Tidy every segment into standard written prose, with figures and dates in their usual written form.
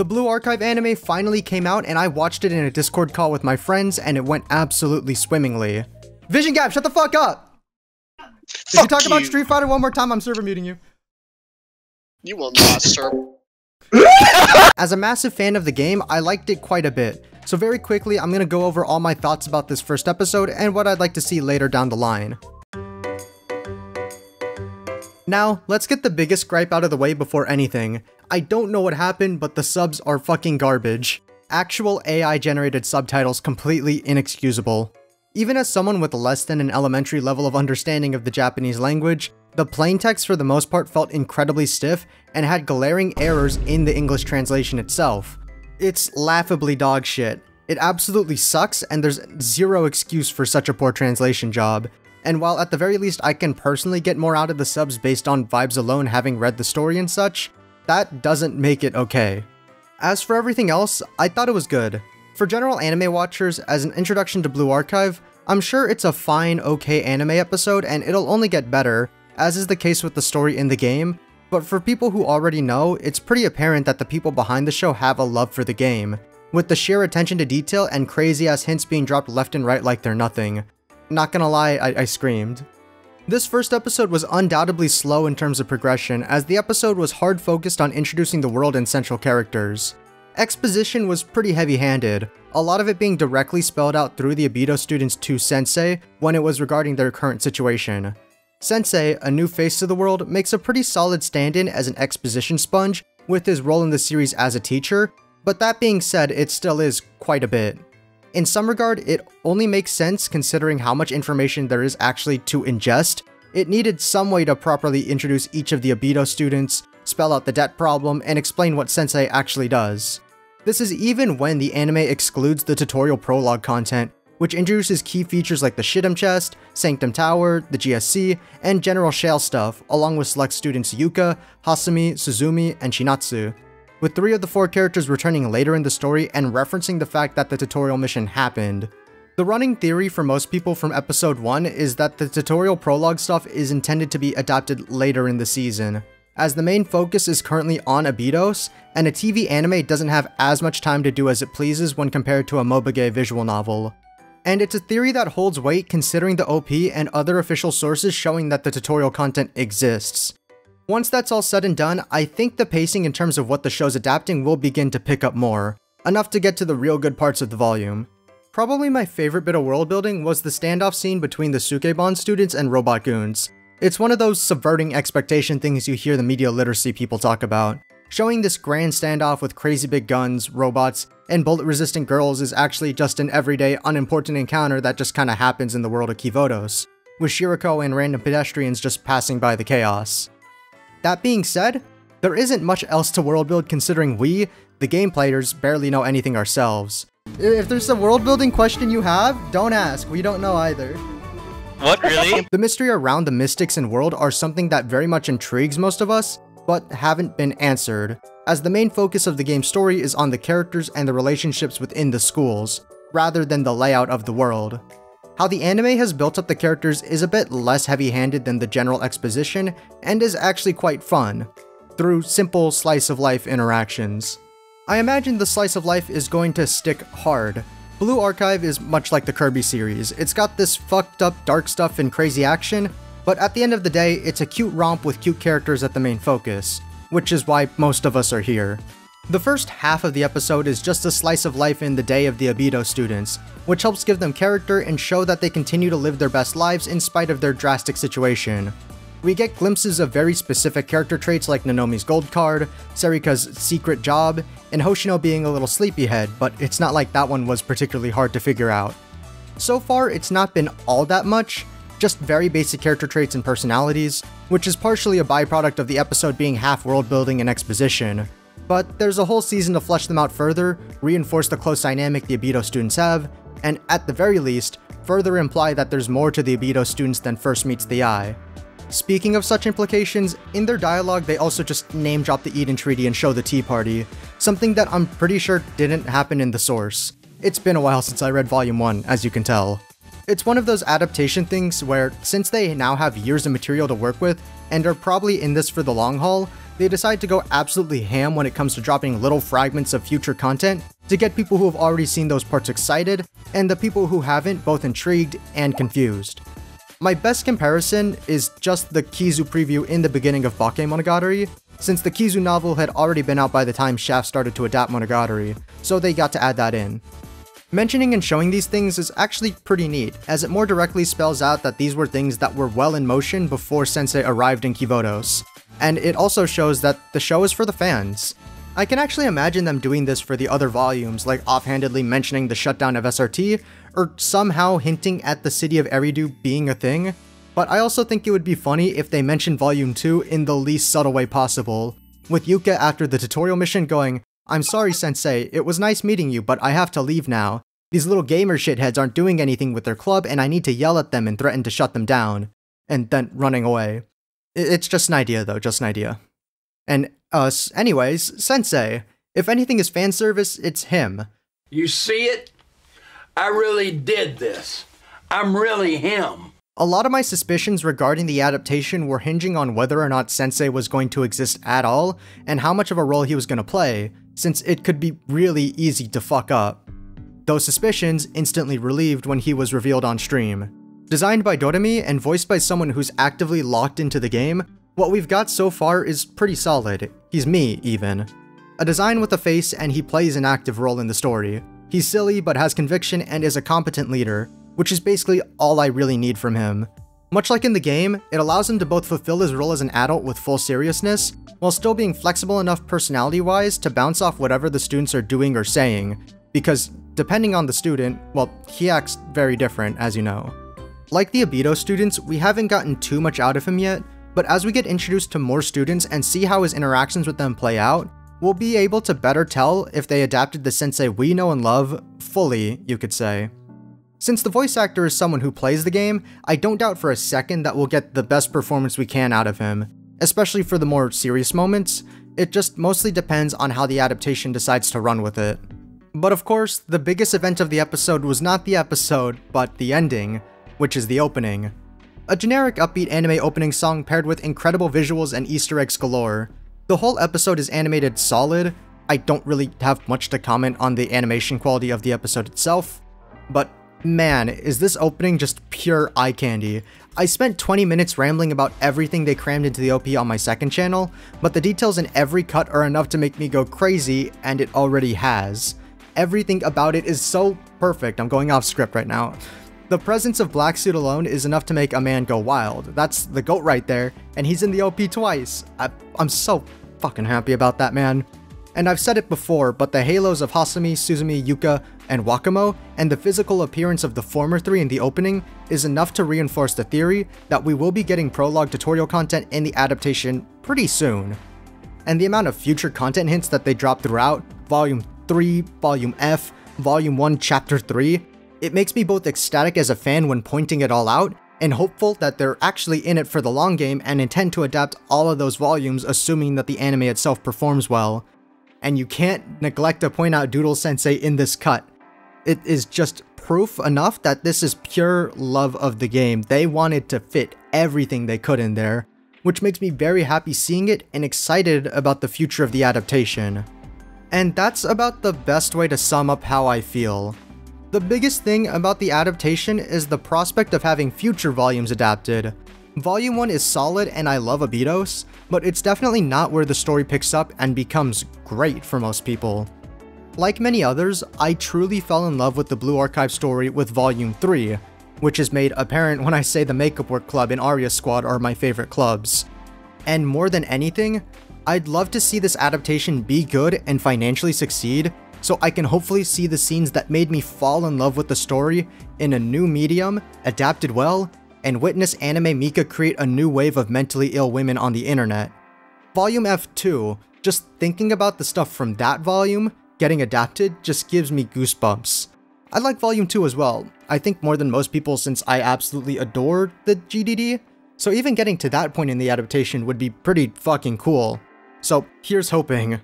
The Blue Archive anime finally came out and I watched it in a Discord call with my friends and it went absolutely swimmingly. Vision Gap, shut the fuck up! If you talk about Street Fighter one more time, I'm server muting you. You will not, sir. As a massive fan of the game, I liked it quite a bit. So very quickly, I'm gonna go over all my thoughts about this first episode and what I'd like to see later down the line. Now, let's get the biggest gripe out of the way before anything. I don't know what happened, but the subs are fucking garbage. Actual AI-generated subtitles completely inexcusable. Even as someone with less than an elementary level of understanding of the Japanese language, the plain text for the most part felt incredibly stiff and had glaring errors in the English translation itself. It's laughably dog shit. It absolutely sucks and there's zero excuse for such a poor translation job. And while at the very least I can personally get more out of the subs based on vibes alone having read the story and such, that doesn't make it okay. As for everything else, I thought it was good. For general anime watchers, as an introduction to Blue Archive, I'm sure it's a fine, okay anime episode and it'll only get better, as is the case with the story in the game, but for people who already know, it's pretty apparent that the people behind the show have a love for the game, with the sheer attention to detail and crazy ass hints being dropped left and right like they're nothing. Not gonna lie, I screamed. This first episode was undoubtedly slow in terms of progression, as the episode was hard focused on introducing the world and central characters. Exposition was pretty heavy-handed, a lot of it being directly spelled out through the Abido students to Sensei when it was regarding their current situation. Sensei, a new face to the world, makes a pretty solid stand-in as an exposition sponge with his role in the series as a teacher, but that being said, it still is quite a bit. In some regard, it only makes sense considering how much information there is actually to ingest. It needed some way to properly introduce each of the Abido students, spell out the debt problem, and explain what Sensei actually does. This is even when the anime excludes the tutorial prologue content, which introduces key features like the Shidam Chest, Sanctum Tower, the GSC, and general shale stuff, along with select students Yuka, Hasumi, Suzumi, and Shinatsu, with 3 of the 4 characters returning later in the story and referencing the fact that the tutorial mission happened. The running theory for most people from episode 1 is that the tutorial prologue stuff is intended to be adapted later in the season, as the main focus is currently on Abidos, and a TV anime doesn't have as much time to do as it pleases when compared to a Mobage visual novel. And it's a theory that holds weight considering the OP and other official sources showing that the tutorial content exists. Once that's all said and done, I think the pacing in terms of what the show's adapting will begin to pick up more, enough to get to the real good parts of the volume. Probably my favorite bit of world building was the standoff scene between the Sukebon students and robot goons. It's one of those subverting expectation things you hear the media literacy people talk about. Showing this grand standoff with crazy big guns, robots, and bullet-resistant girls is actually just an everyday, unimportant encounter that just kinda happens in the world of Kivodos, with Shirako and random pedestrians just passing by the chaos. That being said, there isn't much else to world build considering we, the game players, barely know anything ourselves. If there's a world building question you have, don't ask, we don't know either. What, really? The mystery around the mystics and world are something that very much intrigues most of us, but haven't been answered, as the main focus of the game's story is on the characters and the relationships within the schools, rather than the layout of the world. How the anime has built up the characters is a bit less heavy-handed than the general exposition, and is actually quite fun, through simple slice-of-life interactions. I imagine the slice of life is going to stick hard. Blue Archive is much like the Kirby series. It's got this fucked up dark stuff and crazy action, but at the end of the day, it's a cute romp with cute characters at the main focus, which is why most of us are here. The first half of the episode is just a slice of life in the day of the Abido students, which helps give them character and show that they continue to live their best lives in spite of their drastic situation. We get glimpses of very specific character traits like Nanomi's gold card, Serika's secret job, and Hoshino being a little sleepyhead, but it's not like that one was particularly hard to figure out. So far, it's not been all that much, just very basic character traits and personalities, which is partially a byproduct of the episode being half world building and exposition. But there's a whole season to flesh them out further, reinforce the close dynamic the Abido students have, and at the very least, further imply that there's more to the Abido students than first meets the eye. Speaking of such implications, in their dialogue they also just name drop the Eden Treaty and show the Tea Party, something that I'm pretty sure didn't happen in the source. It's been a while since I read Volume 1, as you can tell. It's one of those adaptation things where, since they now have years of material to work with, and are probably in this for the long haul, they decide to go absolutely ham when it comes to dropping little fragments of future content to get people who have already seen those parts excited, and the people who haven't both intrigued and confused. My best comparison is just the Kizu preview in the beginning of Bakemonogatari, since the Kizu novel had already been out by the time Shaft started to adapt Monogatari, so they got to add that in. Mentioning and showing these things is actually pretty neat, as it more directly spells out that these were things that were well in motion before Sensei arrived in Kivodos, and it also shows that the show is for the fans. I can actually imagine them doing this for the other volumes, like offhandedly mentioning the shutdown of SRT, or somehow hinting at the city of Eridu being a thing, but I also think it would be funny if they mentioned Volume 2 in the least subtle way possible, with Yuka after the tutorial mission going, "I'm sorry Sensei, it was nice meeting you, but I have to leave now. These little gamer shitheads aren't doing anything with their club and I need to yell at them and threaten to shut them down," and then running away. It's just an idea though, just an idea. And anyways, Sensei. If anything is fan service, it's him. You see it? I really did this. I'm really him. A lot of my suspicions regarding the adaptation were hinging on whether or not Sensei was going to exist at all, and how much of a role he was going to play, since it could be really easy to fuck up. Those suspicions instantly relieved when he was revealed on stream. Designed by Doremi and voiced by someone who's actively locked into the game, what we've got so far is pretty solid. He's me, even. A design with a face, and he plays an active role in the story. He's silly but has conviction and is a competent leader, which is basically all I really need from him. Much like in the game, it allows him to both fulfill his role as an adult with full seriousness, while still being flexible enough personality-wise to bounce off whatever the students are doing or saying, because depending on the student, well, he acts very different, as you know. Like the Obito students, we haven't gotten too much out of him yet, but as we get introduced to more students and see how his interactions with them play out, we'll be able to better tell if they adapted the Sensei we know and love fully, you could say. Since the voice actor is someone who plays the game, I don't doubt for a second that we'll get the best performance we can out of him, especially for the more serious moments. It just mostly depends on how the adaptation decides to run with it. But of course, the biggest event of the episode was not the episode, but the ending, which is the opening. A generic upbeat anime opening song paired with incredible visuals and Easter eggs galore. The whole episode is animated solid. I don't really have much to comment on the animation quality of the episode itself, but man, is this opening just pure eye candy. I spent 20 minutes rambling about everything they crammed into the OP on my second channel, but the details in every cut are enough to make me go crazy, and it already has. Everything about it is so perfect. I'm going off script right now. The presence of Black Suit alone is enough to make a man go wild. That's the GOAT right there, and he's in the OP twice. I'm so fucking happy about that, man. And I've said it before, but the halos of Hasumi, Suzumi, Yuka, and Wakamo, and the physical appearance of the former three in the opening is enough to reinforce the theory that we will be getting prologue tutorial content in the adaptation pretty soon. And the amount of future content hints that they drop throughout, Volume 3, Volume F, Volume 1, Chapter 3, it makes me both ecstatic as a fan when pointing it all out, and hopeful that they're actually in it for the long game and intend to adapt all of those volumes assuming that the anime itself performs well. And you can't neglect to point out Doodle Sensei in this cut. It is just proof enough that this is pure love of the game. They wanted to fit everything they could in there, which makes me very happy seeing it and excited about the future of the adaptation. And that's about the best way to sum up how I feel. The biggest thing about the adaptation is the prospect of having future volumes adapted. Volume 1 is solid and I love Abitos, but it's definitely not where the story picks up and becomes great for most people. Like many others, I truly fell in love with the Blue Archive story with Volume 3, which is made apparent when I say the Makeup Work Club and Aria Squad are my favorite clubs. And more than anything, I'd love to see this adaptation be good and financially succeed, so I can hopefully see the scenes that made me fall in love with the story in a new medium, adapted well, and witness Anime Mika create a new wave of mentally ill women on the internet. Volume F2, just thinking about the stuff from that volume getting adapted just gives me goosebumps. I like Volume 2 as well, I think more than most people since I absolutely adore the GDD, so even getting to that point in the adaptation would be pretty fucking cool. So here's hoping.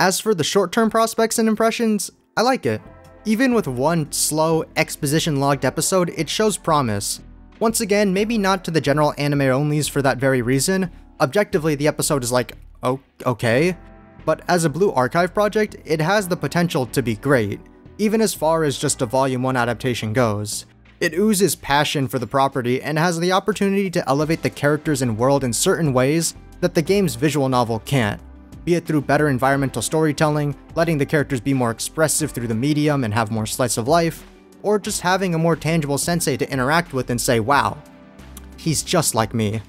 As for the short-term prospects and impressions, I like it. Even with one slow, exposition-logged episode, it shows promise. Once again, maybe not to the general anime-onlys for that very reason. Objectively, the episode is like okay. But as a Blue Archive project, it has the potential to be great, even as far as just a Volume 1 adaptation goes. It oozes passion for the property and has the opportunity to elevate the characters and world in certain ways that the game's visual novel can't, be it through better environmental storytelling, letting the characters be more expressive through the medium and have more slice of life, or just having a more tangible sensei to interact with and say, wow, he's just like me.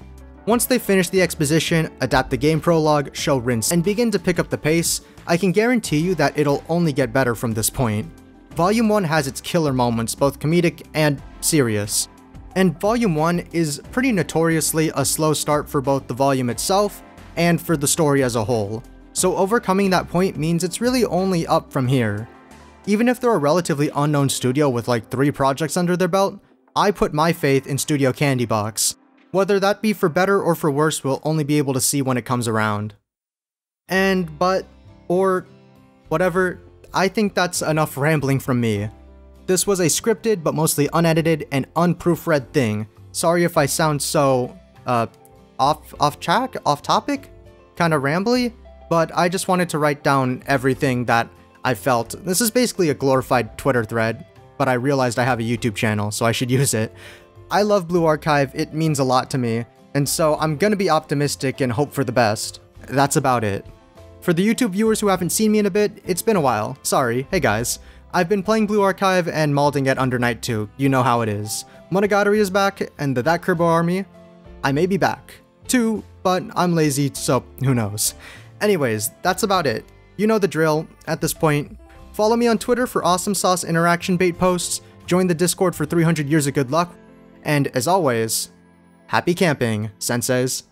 Once they finish the exposition, adapt the game prologue, show rinse, and begin to pick up the pace, I can guarantee you that it'll only get better from this point. Volume 1 has its killer moments, both comedic and serious. And Volume 1 is pretty notoriously a slow start for both the volume itself and for the story as a whole. So overcoming that point means it's really only up from here. Even if they're a relatively unknown studio with like 3 projects under their belt, I put my faith in Studio Candy Box. Whether that be for better or for worse, we'll only be able to see when it comes around. Or whatever, I think that's enough rambling from me. This was a scripted but mostly unedited and unproofread thing. Sorry if I sound so, off track, off topic, kinda rambly, but I just wanted to write down everything that I felt. This is basically a glorified Twitter thread, but I realized I have a YouTube channel, so I should use it. I love Blue Archive, it means a lot to me, and so I'm gonna be optimistic and hope for the best. That's about it. For the YouTube viewers who haven't seen me in a bit, it's been a while. Sorry. Hey guys. I've been playing Blue Archive and malding at Under Night 2. You know how it is. Monogatari is back, and the ThatKirbo army, I may be back. Too, but I'm lazy, so who knows. Anyways, that's about it. You know the drill at this point. Follow me on Twitter for awesome sauce interaction bait posts, join the Discord for 300 years of good luck, and as always, happy camping, senseis.